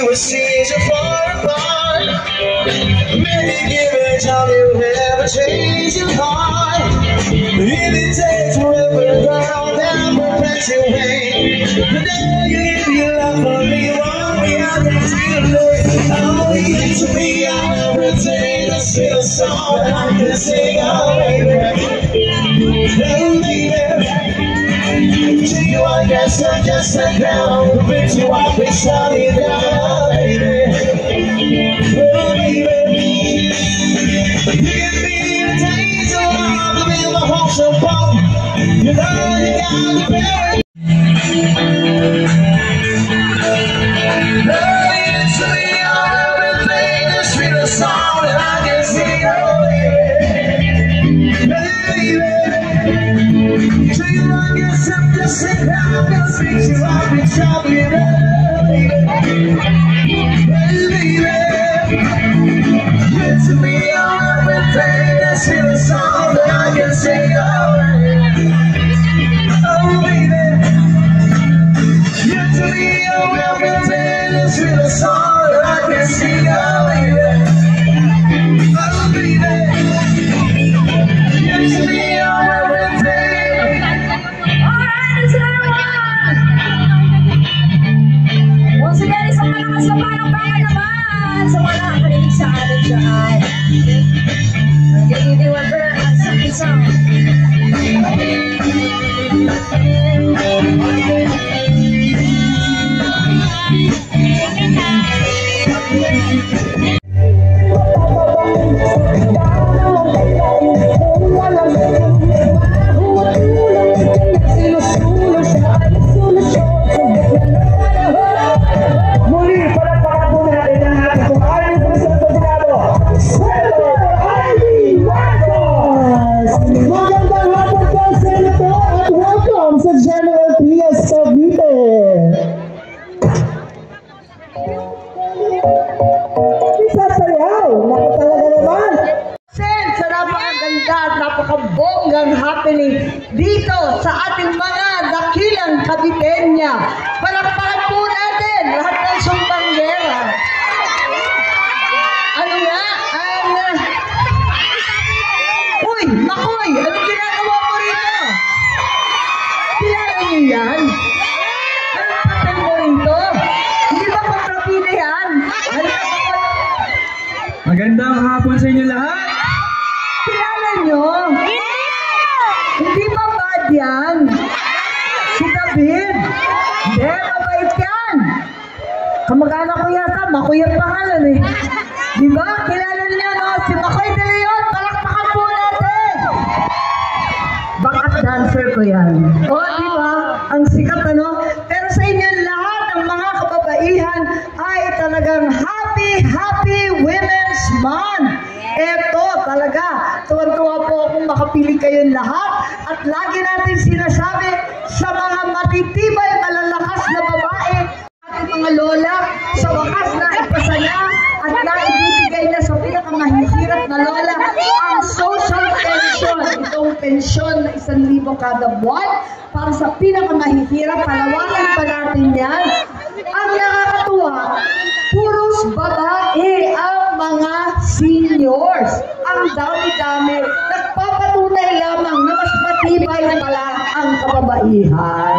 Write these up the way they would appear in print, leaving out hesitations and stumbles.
We'll change you far apart. Maybe give it time, you'll never change your heart. If it takes forever, girl, then we'll let you wait. But now you give your love for me, won't be out there till late. Oh, you get to me, I'll never take a still song that I can sing, oh baby. Oh baby. To you I guess I'm just a clown, who brings you up and shut it down, baby. Oh baby, you give me a taste of love to be my home so far. You know you got to bear it. Love you to me on everything, the sweetest song that I can sing, oh baby. Baby, to you I guess I'm just a clown, that brings you up and shut it down, baby. To me on everything, that's in the song that I can sing, oh baby. To me on everything, that's in the song that I can sing, oh baby. Oh baby. To me on everything. Alright, it's everyone. Once again, isang malakas na parang baka naman sa mga nakakarinig sa atin dyan. Nag-iiwi water at sa isang napakabonggang happening dito sa ating mga dakilang Kabitenya. Palakpakan po natin lahat ng sumbanggera. Ano nga? Uy, Makoy, ano ginagawa mo rito? Kilala niyo yan? Ano patin mo rito? Hindi ba kontrapina yan? Magandang hapon sa inyo lahat. Kilala nyo? Hindi ba bad yan? Si David? Hindi, mabait yan. Kamag-anak ko yata, Makoy ang pangalan eh. Di ba? Kilala niya, no? Si Makoy de Leon, palakpakan po natin. Backup dancer ko yan. O, di ba? Ang sikat, ano? Pero sa inyo lahat, ang mga kababaihan ay talagang Happy Women's Month. Eto, talaga, tuwan-tuwa po akong makapili kayong lahat at lagi natin sinasabi sa mga matitibay, malalakas na babae, ating mga lola, sa wakas na ipasa na at naibibigay na sa pinakamahihirap na lola ang social pension. Itong pensyon na 1,000 kada buwan para sa pinakamahihirap. Palawakan pa natin yan. Ang nakakatuwa, puros babae ang mga seniors. Ang dami-dami. Nagpapatunay lamang na mas matibay pala ang kababaihan.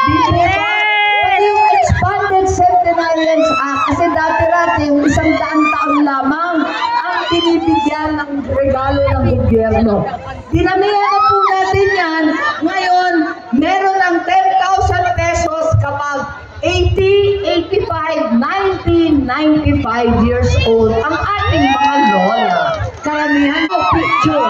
Dito ba? Yung Expanded Centenarians Act, kasi dati-dati yung 100 taon lamang ang binibigyan ng regalo ng gobyerno. Dinamihan na po natin yan. Ngayon, meron ng 10,000 pesos kapag 80, 85, 90, 95 years old ang ating mga lola. Karamihan o picture.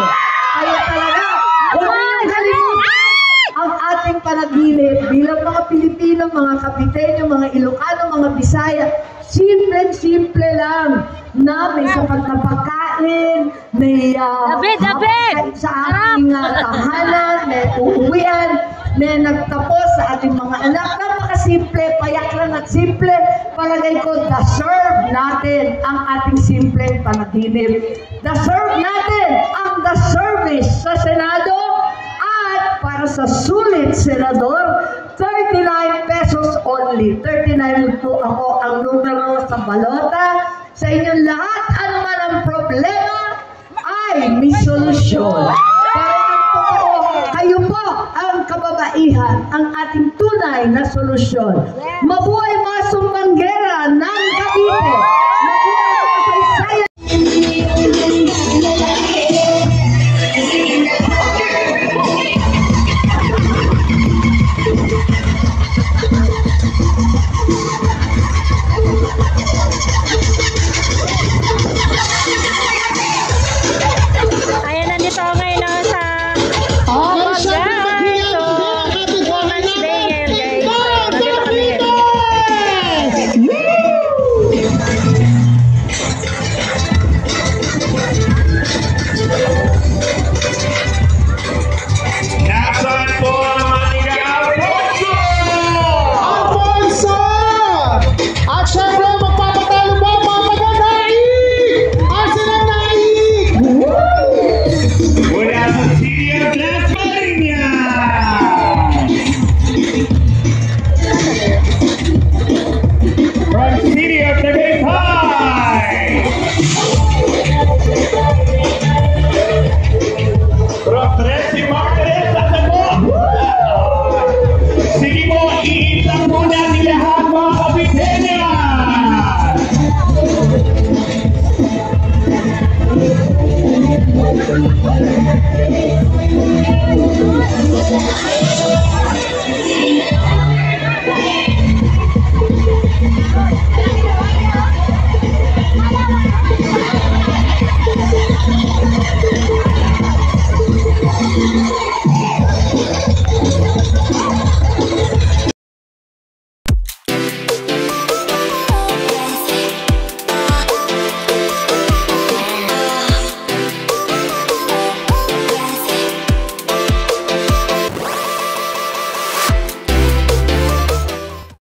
Kaya talaga, huwag niyong kalimutan ang ating panaginip bilang mga Pilipino. Pilipino, mga Kapiteño, mga Ilocano, mga Bisaya, simple lang na may sapat na pagkain, may David! sa ating tahanan, may uuwian, may nagtapos sa ating mga anak. Napakasimple, payak lang at simple. Palagay ko, deserve natin ang ating simple panaginip. Deserve natin ang the service sa Senado at para sa sulit, Senador, 39 pesos only. 39 po ako ang numero sa balota. Sa inyong lahat, ano man ang problema, ay may solusyon. Pero ang totoo, kayo po ang kababaihan, ang ating tunay na solusyon. Mabuhay mga sumbanggera ng Cavite!